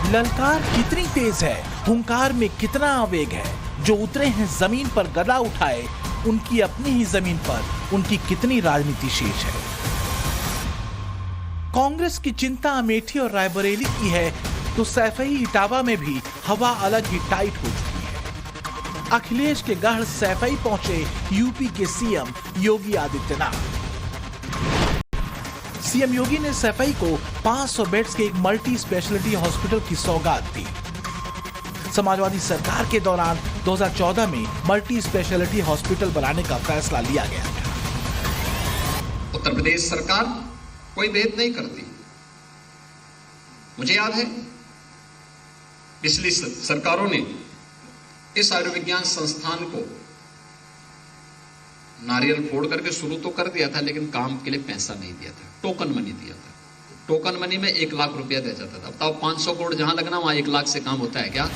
ललकार कितनी तेज है, हुंकार में कितना आवेग है। जो उतरे हैं जमीन पर गदा उठाए, उनकी अपनी ही जमीन पर उनकी कितनी राजनीति शेष है। कांग्रेस की चिंता अमेठी और रायबरेली की है तो सैफई इटावा में भी हवा अलग ही टाइट हो चुकी है। अखिलेश के गढ़ सैफई पहुंचे यूपी के सीएम योगी आदित्यनाथ। सीएम योगी ने सैफई को 500 बेड्स के एक मल्टी स्पेशलिटी हॉस्पिटल की सौगात दी। समाजवादी सरकार के दौरान 2014 में मल्टी स्पेशलिटी हॉस्पिटल बनाने का फैसला लिया गया था। उत्तर प्रदेश सरकार कोई भेद नहीं करती। मुझे याद है पिछली सरकारों ने इस आयुर्विज्ञान संस्थान को नारियल फोड़ करके शुरू तो कर दिया था, लेकिन काम के लिए पैसा नहीं दिया था, टोकन मनी दिया था। टोकन मनी में 1 लाख रुपया दिया जाता था। बताओ 500 करोड़ जहां लगना वहां 1 लाख से काम होता है क्या?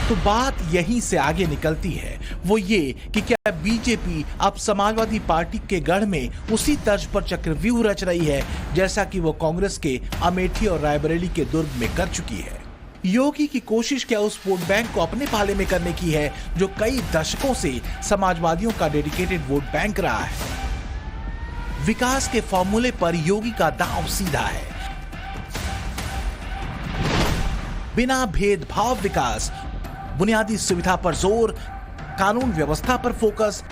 तो बात यहीं से आगे निकलती है, वो ये कि क्या बीजेपी अब समाजवादी पार्टी के गढ़ में उसी तर्ज पर चक्रव्यूह रच रही है जैसा कि वो कांग्रेस के अमेठी और रायबरेली के दुर्ग में कर चुकी है। योगी की कोशिश क्या उस वोट बैंक को अपने पाले में करने की है जो कई दशकों से समाजवादियों का डेडिकेटेड वोट बैंक रहा है। विकास के फॉर्मूले पर योगी का दांव सीधा है। बिना भेदभाव विकास, बुनियादी सुविधा पर जोर, कानून व्यवस्था पर फोकस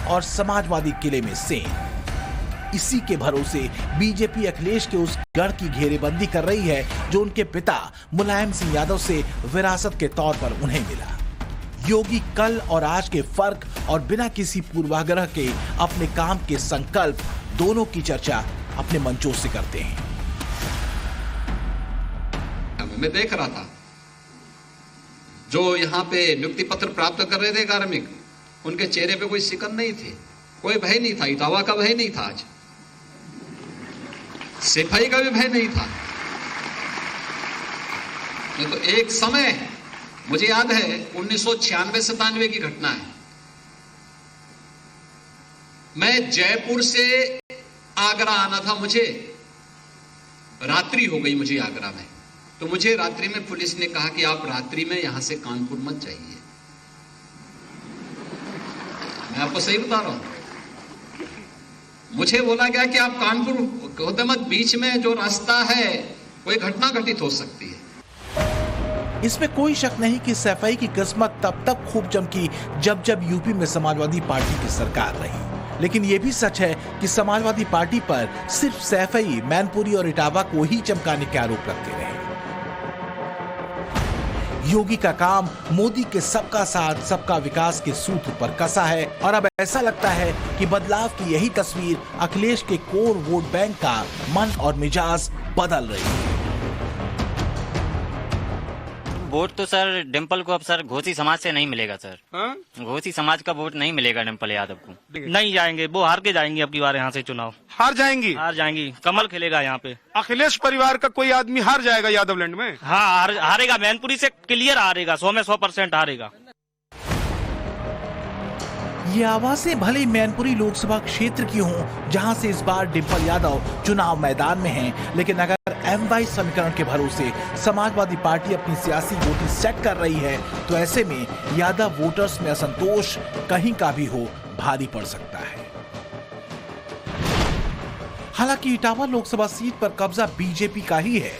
और समाजवादी किले में सेन। इसी के भरोसे बीजेपी अखिलेश के उस गढ़ की घेरेबंदी कर रही है जो उनके पिता मुलायम सिंह यादव से विरासत के तौर पर उन्हें मिला। योगी कल और आज के फर्क और बिना किसी पूर्वाग्रह के अपने काम के संकल्प दोनों की चर्चा अपने मंचों से करते हैं। मैं देख रहा था जो यहाँ पे नियुक्ति पत्र प्राप्त कर रहे थे कार्मिक, उनके चेहरे पे कोई शिकन नहीं थी, कोई भय नहीं था। इटावा का भय नहीं था, आज सैफई का भी भय नहीं था। तो एक समय मुझे याद है 1996-97 की घटना है। मैं जयपुर से आगरा आना था, मुझे रात्रि हो गई मुझे आगरा में। तो मुझे रात्रि में पुलिस ने कहा कि आप रात्रि में यहां से कानपुर मत जाइए। मैं आपको सही बता रहा हूं। मुझे बोला गया कि आप कानपुर होते मत, बीच में जो रास्ता है कोई घटना घटित हो सकती है। इसमें कोई शक नहीं कि सैफई की किस्मत तब तक खूब चमकी जब जब यूपी में समाजवादी पार्टी की सरकार रही। लेकिन यह भी सच है कि समाजवादी पार्टी पर सिर्फ सैफई, मैनपुरी और इटावा को ही चमकाने के आरोप लगते रहे। योगी का काम मोदी के सबका साथ सबका विकास के सूत्र पर कसा है और अब ऐसा लगता है कि बदलाव की यही तस्वीर अखिलेश के कोर वोट बैंक का मन और मिजाज बदल रही है। वोट तो सर डिम्पल को अब सर घोसी समाज से नहीं मिलेगा सर। घोसी समाज का वोट नहीं मिलेगा डिम्पल यादव को। नहीं जाएंगे, वो हार के जाएंगे अब की बार यहाँ से चुनाव। हार जाएंगी कमल खेलेगा यहाँ पे। अखिलेश परिवार का कोई आदमी हार जाएगा यादवलैंड में? हाँ हारेगा, मैनपुरी से क्लियर हारेगा, 100 में 100% हारेगा। ये आवाजें भले मैनपुरी लोकसभा क्षेत्र की हों जहां से इस बार डिम्पल यादव चुनाव मैदान में हैं, लेकिन अगर M-22 समीकरण के भरोसे समाजवादी पार्टी अपनी सियासी वोटिंग सेट कर रही है तो ऐसे में यादव वोटर्स में असंतोष कहीं का भी हो भारी पड़ सकता है। हालांकि इटावा लोकसभा सीट पर कब्जा बीजेपी का ही है।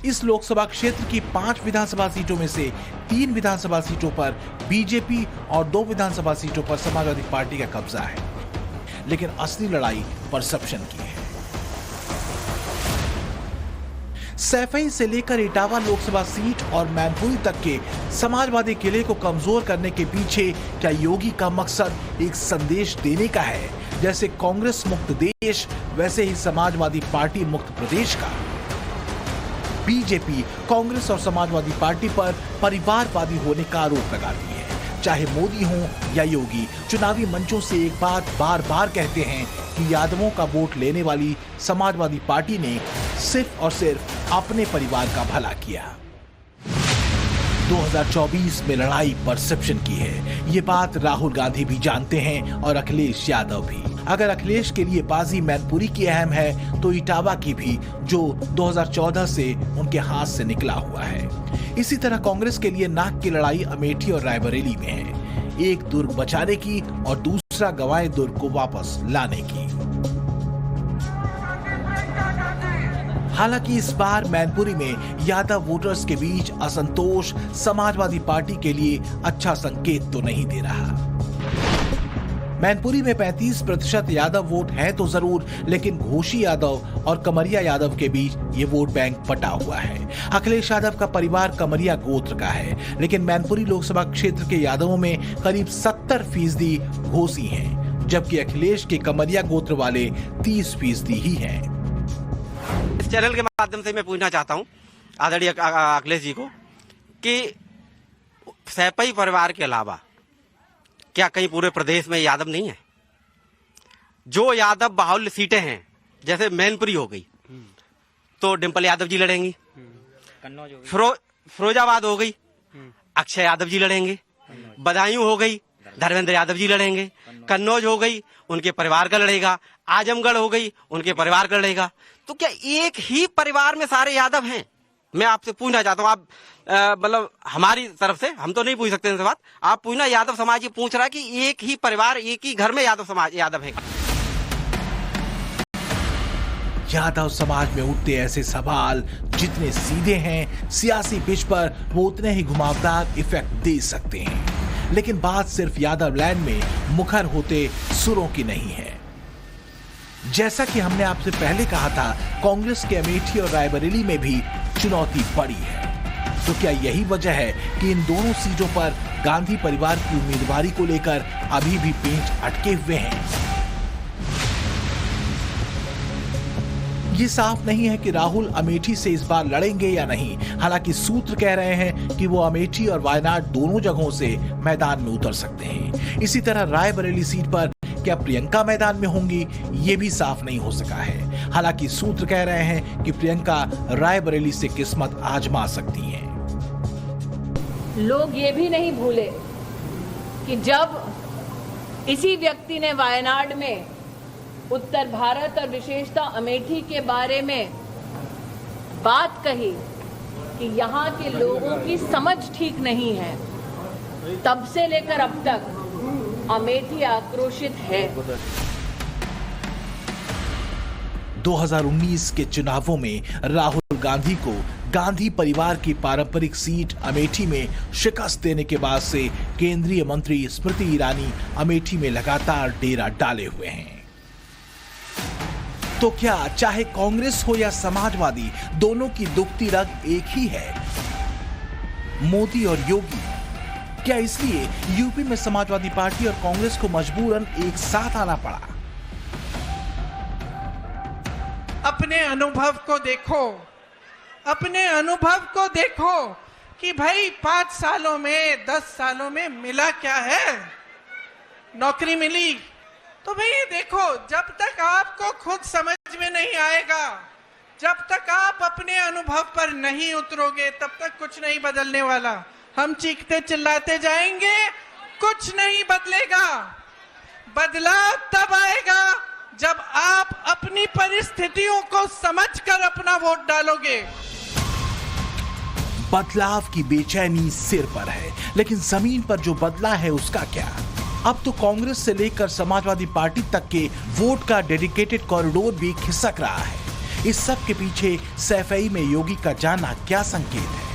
इस लोकसभा क्षेत्र की 5 विधानसभा सीटों में से 3 विधानसभा सीटों पर बीजेपी और 2 विधानसभा सीटों पर समाजवादी पार्टी का कब्जा है, लेकिन असली लड़ाई परसेप्शन की है। सैफई से लेकर इटावा लोकसभा सीट और मैनपुरी तक के समाजवादी किले को कमजोर करने के पीछे क्या योगी का मकसद एक संदेश देने का है, जैसे कांग्रेस मुक्त देश वैसे ही समाजवादी पार्टी मुक्त प्रदेश का? बीजेपी कांग्रेस और समाजवादी पार्टी पर परिवारवादी होने का आरोप लगाती है। चाहे मोदी हो या योगी, चुनावी मंचों से एक बात बार बार कहते हैं कि यादवों का वोट लेने वाली समाजवादी पार्टी ने सिर्फ और सिर्फ अपने परिवार का भला किया। 2024 में लड़ाई परसेप्शन की है, ये बात राहुल गांधी भी जानते हैं और अखिलेश यादव भी। अगर अखिलेश के लिए बाजी मैनपुरी की अहम है तो इटावा की भी, जो 2014 से उनके हाथ से निकला हुआ है। इसी तरह कांग्रेस के लिए नाक की लड़ाई अमेठी और रायबरेली में है, एक दुर्ग बचाने की और दूसरा गंवाए दुर्ग को वापस लाने की। हालांकि इस बार मैनपुरी में यादव वोटर्स के बीच असंतोष समाजवादी पार्टी के लिए अच्छा संकेत तो नहीं दे रहा। मैनपुरी में 35% यादव वोट हैं तो जरूर, लेकिन घोषी यादव और कमरिया यादव के बीच ये वोट बैंक बटा हुआ है। अखिलेश यादव का परिवार कमरिया गोत्र का है, लेकिन मैनपुरी लोकसभा क्षेत्र के यादवों में करीब 70% घोसी हैं, जबकि अखिलेश के कमरिया गोत्र वाले 30% ही हैं। इस चैनल के माध्यम से मैं पूछना चाहता हूं आदरणीय अखिलेश जी को कि सैपई परिवार के अलावा क्या कहीं पूरे प्रदेश में यादव नहीं है? जो यादव बाहुल्य सीटें हैं, जैसे मैनपुरी हो गई तो डिंपल यादव जी लड़ेंगी, फिरोजाबाद हो गई अक्षय यादव जी लड़ेंगे, बदायूं हो गई धर्मेंद्र यादव जी लड़ेंगे, कन्नौज हो गई उनके परिवार का लड़ेगा, आजमगढ़ हो गई उनके परिवार का लड़ेगा। तो क्या एक ही परिवार में सारे यादव हैं? मैं आपसे पूछना चाहता हूं, आप मतलब हमारी तरफ से हम तो नहीं पूछ सकते इनसे बात, आप पूछना, यादव समाज ये पूछ रहा है कि एक ही परिवार एक ही घर में यादव है। यादव समाज में उठते ऐसे सवाल जितने सीधे हैं, सियासी पिच पर वो उतने ही घुमावदार इफेक्ट दे सकते हैं। लेकिन बात सिर्फ यादव लैंड में मुखर होते सुरों की नहीं है। जैसा कि हमने आपसे पहले कहा था, कांग्रेस के अमेठी और रायबरेली में भी चुनौती बड़ी है। तो क्या यही वजह है कि इन दोनों सीटों पर गांधी परिवार की उम्मीदवारी को लेकर अभी भी पेंच अटके हुए हैं? ये साफ नहीं है कि राहुल अमेठी से इस बार लड़ेंगे या नहीं। हालांकि सूत्र कह रहे हैं कि वो अमेठी और वायनाड दोनों जगहों से मैदान में उतर सकते हैं। इसी तरह रायबरेली सीट पर क्या प्रियंका मैदान में होंगी, ये भी साफ नहीं हो सका है। हालांकि सूत्र कह रहे हैं कि प्रियंका रायबरेली से किस्मत आजमा सकती हैं। लोग ये भी नहीं भूले कि जब इसी व्यक्ति ने वायनाड में उत्तर भारत और विशेषता अमेठी के बारे में बात कही कि यहाँ के लोगों की समझ ठीक नहीं है, तब से लेकर अब तक अमेठी आक्रोशित है। 2019 के चुनावों में राहुल गांधी को गांधी परिवार की पारंपरिक सीट अमेठी में शिकस्त देने के बाद से केंद्रीय मंत्री स्मृति ईरानी अमेठी में लगातार डेरा डाले हुए हैं। तो क्या चाहे कांग्रेस हो या समाजवादी, दोनों की दुखती रग एक ही है? मोदी और योगी, क्या इसलिए यूपी में समाजवादी पार्टी और कांग्रेस को मजबूरन एक साथ आना पड़ा? अपने अनुभव को देखो, अपने अनुभव को देखो कि भाई 5 सालों में 10 सालों में मिला क्या है? नौकरी मिली? तो भाई देखो, जब तक आपको खुद समझ में नहीं आएगा, जब तक आप अपने अनुभव पर नहीं उतरोगे, तब तक कुछ नहीं बदलने वाला। हम चीखते चिल्लाते जाएंगे, कुछ नहीं बदलेगा। बदलाव तब आएगा जब आप अपनी परिस्थितियों को समझकर अपना वोट डालोगे। बदलाव की बेचैनी सिर पर है, लेकिन जमीन पर जो बदला है उसका क्या? अब तो कांग्रेस से लेकर समाजवादी पार्टी तक के वोट का डेडिकेटेड कॉरिडोर भी खिसक रहा है। इस सब के पीछे सैफई में योगी का जाना क्या संकेत है?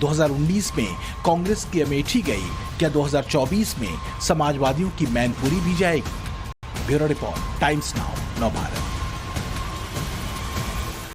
2019 में कांग्रेस की अमेठी गई, क्या 2024 में समाजवादियों की मैनपुरी भी जाएगी? Bureau report, times now, Navbharat.